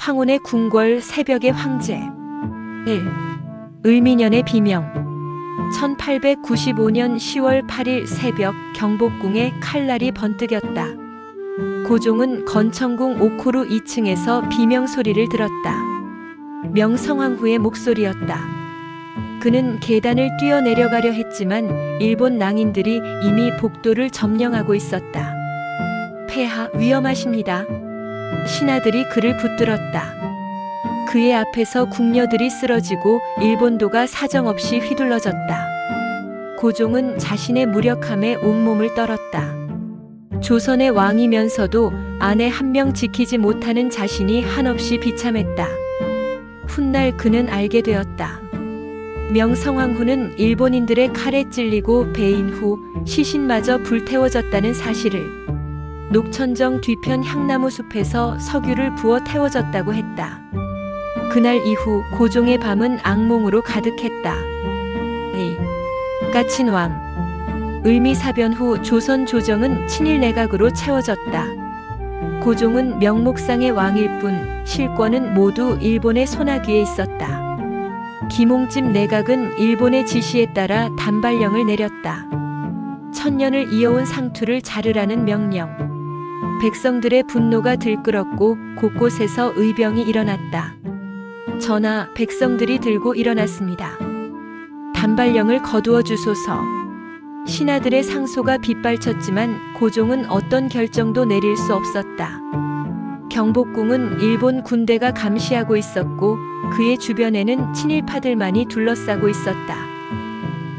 황혼의 궁궐 새벽의 황제 1. 을미년의 비명 1895년 10월 8일 새벽 경복궁에 칼날이 번뜩였다. 고종은 건청궁 오코루 2층에서 비명소리를 들었다. 명성황후의 목소리였다. 그는 계단을 뛰어내려가려 했지만 일본 낭인들이 이미 복도를 점령하고 있었다. 폐하 위험하십니다. 신하들이 그를 붙들었다. 그의 앞에서 궁녀들이 쓰러지고 일본도가 사정없이 휘둘러졌다. 고종은 자신의 무력함에 온몸을 떨었다. 조선의 왕이면서도 아내 한 명 지키지 못하는 자신이 한없이 비참했다. 훗날 그는 알게 되었다. 명성황후는 일본인들의 칼에 찔리고 배인 후 시신마저 불태워졌다는 사실을, 녹천정 뒤편 향나무 숲에서 석유를 부어 태워졌다고 했다. 그날 이후 고종의 밤은 악몽으로 가득했다. 까친 왕. 을미사변 후 조선 조정은 친일 내각으로 채워졌다. 고종은 명목상의 왕일 뿐 실권은 모두 일본의 손아귀에 있었다. 김홍집 내각은 일본의 지시에 따라 단발령을 내렸다. 천년을 이어온 상투를 자르라는 명령. 백성들의 분노가 들끓었고 곳곳에서 의병이 일어났다. 전하, 백성들이 들고 일어났습니다. 단발령을 거두어 주소서. 신하들의 상소가 빗발쳤지만 고종은 어떤 결정도 내릴 수 없었다. 경복궁은 일본 군대가 감시하고 있었고 그의 주변에는 친일파들만이 둘러싸고 있었다.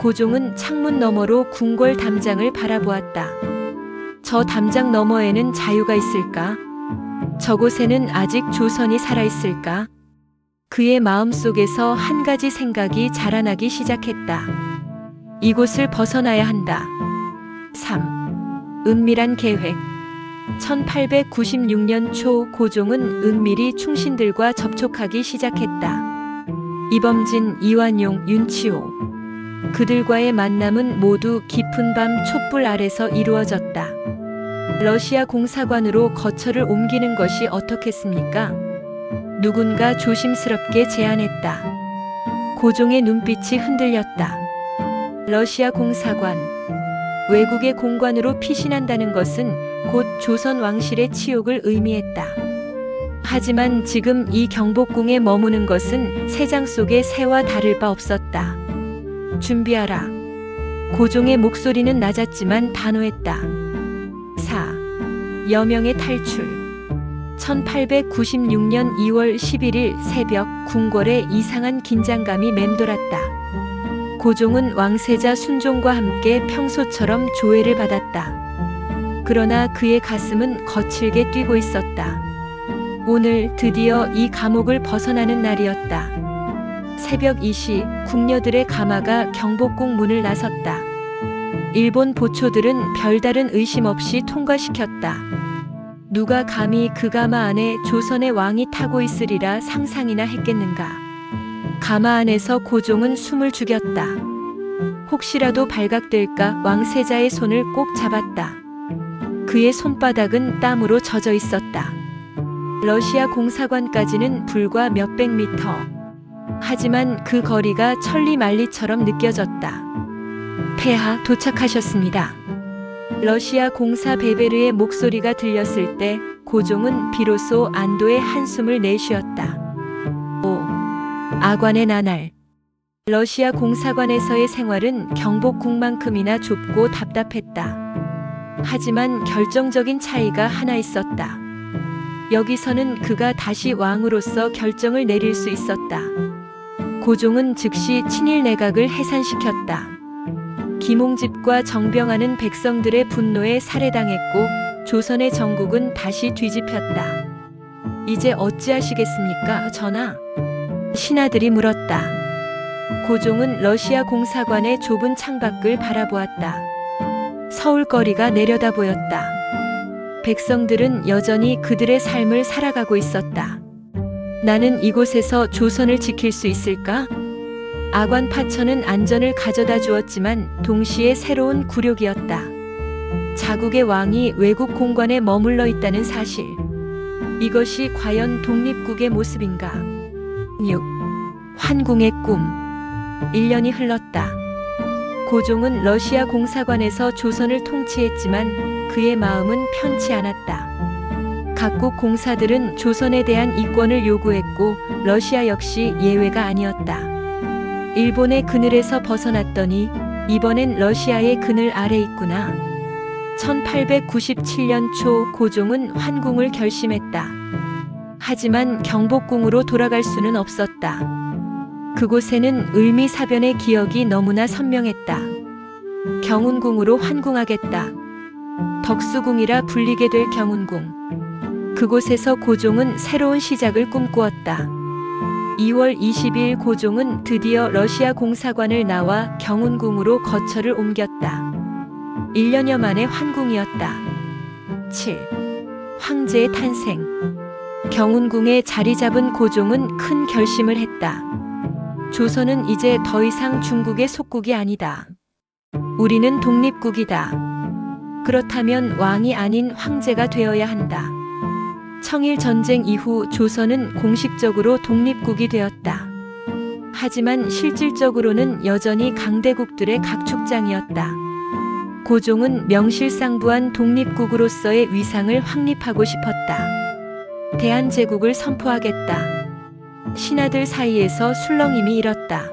고종은 창문 너머로 궁궐 담장을 바라보았다. 저 담장 너머에는 자유가 있을까? 저곳에는 아직 조선이 살아있을까? 그의 마음속에서 한 가지 생각이 자라나기 시작했다. 이곳을 벗어나야 한다. 3. 은밀한 계획. 1896년 초 고종은 은밀히 충신들과 접촉하기 시작했다. 이범진, 이완용, 윤치호. 그들과의 만남은 모두 깊은 밤 촛불 아래서 이루어졌다. 러시아 공사관으로 거처를 옮기는 것이 어떻겠습니까? 누군가 조심스럽게 제안했다. 고종의 눈빛이 흔들렸다. 러시아 공사관. 외국의 공관으로 피신한다는 것은 곧 조선 왕실의 치욕을 의미했다. 하지만 지금 이 경복궁에 머무는 것은 새장 속의 새와 다를 바 없었다. 준비하라. 고종의 목소리는 낮았지만 단호했다. 4. 여명의 탈출. 1896년 2월 11일 새벽 궁궐에 이상한 긴장감이 맴돌았다. 고종은 왕세자 순종과 함께 평소처럼 조회를 받았다. 그러나 그의 가슴은 거칠게 뛰고 있었다. 오늘 드디어 이 감옥을 벗어나는 날이었다. 새벽 2시 궁녀들의 가마가 경복궁 문을 나섰다. 일본 보초들은 별다른 의심 없이 통과시켰다. 누가 감히 그 가마 안에 조선의 왕이 타고 있으리라 상상이나 했겠는가. 가마 안에서 고종은 숨을 죽였다. 혹시라도 발각될까 왕세자의 손을 꼭 잡았다. 그의 손바닥은 땀으로 젖어 있었다. 러시아 공사관까지는 불과 몇백 미터. 하지만 그 거리가 천리만리처럼 느껴졌다. 폐하 도착하셨습니다. 러시아 공사 베베르의 목소리가 들렸을 때 고종은 비로소 안도의 한숨을 내쉬었다. 오, 아관의 나날. 러시아 공사관에서의 생활은 경복궁만큼이나 좁고 답답했다. 하지만 결정적인 차이가 하나 있었다. 여기서는 그가 다시 왕으로서 결정을 내릴 수 있었다. 고종은 즉시 친일 내각을 해산시켰다. 김홍집과 정병하는 백성들의 분노에 살해당했고 조선의 정국은 다시 뒤집혔다. 이제 어찌하시겠습니까, 전하? 신하들이 물었다. 고종은 러시아 공사관의 좁은 창밖을 바라보았다. 서울거리가 내려다 보였다. 백성들은 여전히 그들의 삶을 살아가고 있었다. 나는 이곳에서 조선을 지킬 수 있을까? 아관 파천은 안전을 가져다 주었지만 동시에 새로운 굴욕이었다. 자국의 왕이 외국 공관에 머물러 있다는 사실. 이것이 과연 독립국의 모습인가? 6. 환궁의 꿈. 1년이 흘렀다. 고종은 러시아 공사관에서 조선을 통치했지만 그의 마음은 편치 않았다. 각국 공사들은 조선에 대한 이권을 요구했고 러시아 역시 예외가 아니었다. 일본의 그늘에서 벗어났더니 이번엔 러시아의 그늘 아래 있구나. 1897년 초 고종은 환궁을 결심했다. 하지만 경복궁으로 돌아갈 수는 없었다. 그곳에는 을미사변의 기억이 너무나 선명했다. 경운궁으로 환궁하겠다. 덕수궁이라 불리게 될 경운궁. 그곳에서 고종은 새로운 시작을 꿈꾸었다. 2월 20일 고종은 드디어 러시아 공사관을 나와 경운궁으로 거처를 옮겼다. 1년여 만의 환궁이었다. 7. 황제의 탄생. 경운궁에 자리 잡은 고종은 큰 결심을 했다. 조선은 이제 더 이상 중국의 속국이 아니다. 우리는 독립국이다. 그렇다면 왕이 아닌 황제가 되어야 한다. 청일전쟁 이후 조선은 공식적으로 독립국이 되었다. 하지만 실질적으로는 여전히 강대국들의 각축장이었다. 고종은 명실상부한 독립국으로서의 위상을 확립하고 싶었다. 대한제국을 선포하겠다. 신하들 사이에서 술렁임이 일었다.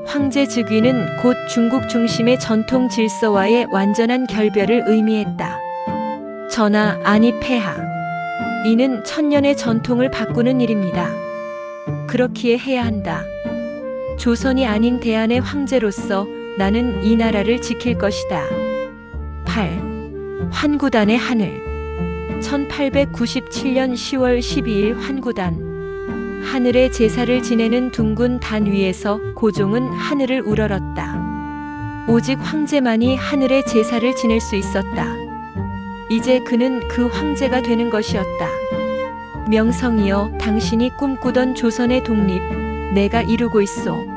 황제 즉위는 곧 중국 중심의 전통 질서와의 완전한 결별을 의미했다. 전하 아니 폐하. 이는 천년의 전통을 바꾸는 일입니다. 그렇기에 해야 한다. 조선이 아닌 대한의 황제로서 나는 이 나라를 지킬 것이다. 8. 환구단의 하늘. 1897년 10월 12일 환구단. 하늘의 제사를 지내는 둥근 단 위에서 고종은 하늘을 우러렀다. 오직 황제만이 하늘의 제사를 지낼 수 있었다. 이제 그는 그 황제가 되는 것이었다. 명성이여, 당신이 꿈꾸던 조선의 독립, 내가 이루고 있소.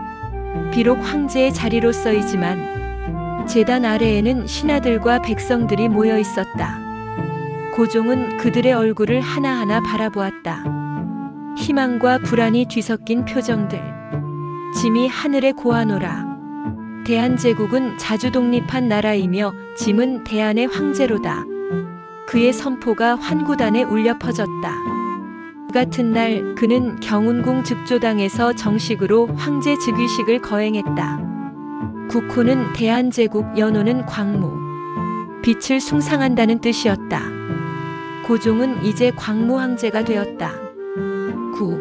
비록 황제의 자리로서이지만 제단 아래에는 신하들과 백성들이 모여 있었다. 고종은 그들의 얼굴을 하나하나 바라보았다. 희망과 불안이 뒤섞인 표정들. 짐이 하늘에 고하노라. 대한제국은 자주 독립한 나라이며 짐은 대한의 황제로다. 그의 선포가 환구단에 울려 퍼졌다. 그 같은 날 그는 경운궁 즉조당에서 정식으로 황제 즉위식을 거행했다. 국호는 대한제국, 연호는 광무. 빛을 숭상한다는 뜻이었다. 고종은 이제 광무 황제가 되었다. 9.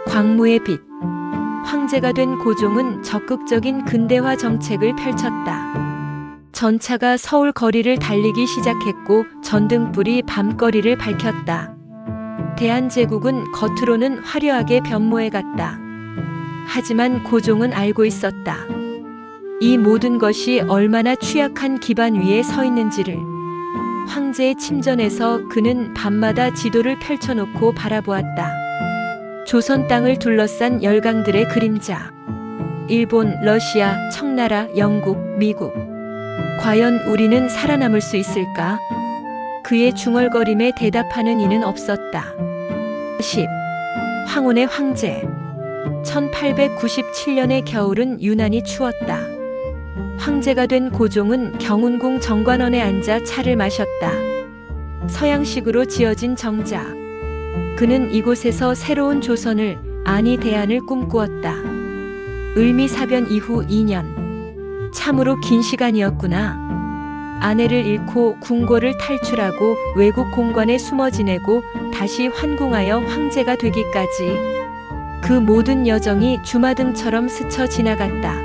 광무의 빛. 황제가 된 고종은 적극적인 근대화 정책을 펼쳤다. 전차가 서울 거리를 달리기 시작했고 전등불이 밤거리를 밝혔다. 대한제국은 겉으로는 화려하게 변모해갔다. 하지만 고종은 알고 있었다. 이 모든 것이 얼마나 취약한 기반 위에 서 있는지를. 황제의 침전에서 그는 밤마다 지도를 펼쳐놓고 바라보았다. 조선 땅을 둘러싼 열강들의 그림자. 일본, 러시아, 청나라, 영국, 미국. 과연 우리는 살아남을 수 있을까? 그의 중얼거림에 대답하는 이는 없었다. 10. 황혼의 황제. 1897년의 겨울은 유난히 추웠다. 황제가 된 고종은 경운궁 정관원에 앉아 차를 마셨다. 서양식으로 지어진 정자. 그는 이곳에서 새로운 조선을, 아니 대한을 꿈꾸었다. 을미사변 이후 2년. 참으로 긴 시간이었구나. 아내를 잃고 궁궐을 탈출하고 외국 공관에 숨어 지내고 다시 환궁하여 황제가 되기까지. 그 모든 여정이 주마등처럼 스쳐 지나갔다.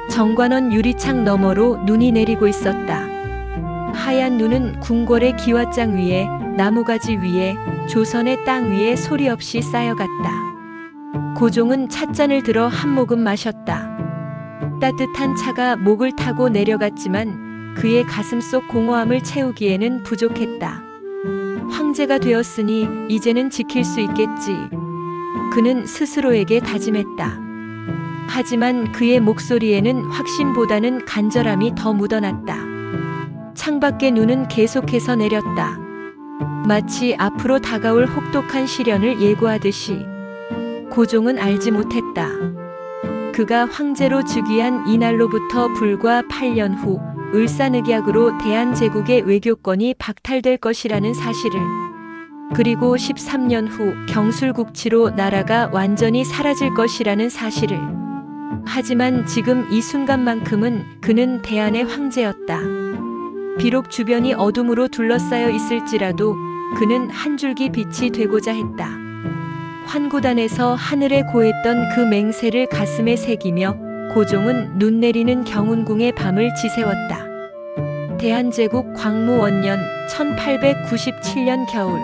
정관원 유리창 너머로 눈이 내리고 있었다. 하얀 눈은 궁궐의 기와장 위에, 나무가지 위에, 조선의 땅 위에 소리 없이 쌓여갔다. 고종은 찻잔을 들어 한 모금 마셨다. 따뜻한 차가 목을 타고 내려갔지만 그의 가슴 속 공허함을 채우기에는 부족했다. 황제가 되었으니 이제는 지킬 수 있겠지. 그는 스스로에게 다짐했다. 하지만 그의 목소리에는 확신보다는 간절함이 더 묻어났다. 창밖의 눈은 계속해서 내렸다. 마치 앞으로 다가올 혹독한 시련을 예고하듯이. 고종은 알지 못했다. 그가 황제로 즉위한 이날로부터 불과 8년 후 을사늑약으로 대한제국의 외교권이 박탈될 것이라는 사실을, 그리고 13년 후 경술국치로 나라가 완전히 사라질 것이라는 사실을. 하지만 지금 이 순간만큼은 그는 대한의 황제였다. 비록 주변이 어둠으로 둘러싸여 있을지라도 그는 한 줄기 빛이 되고자 했다. 환구단에서 하늘에 고했던 그 맹세를 가슴에 새기며 고종은 눈 내리는 경운궁의 밤을 지새웠다. 대한제국 광무 원년 1897년 겨울.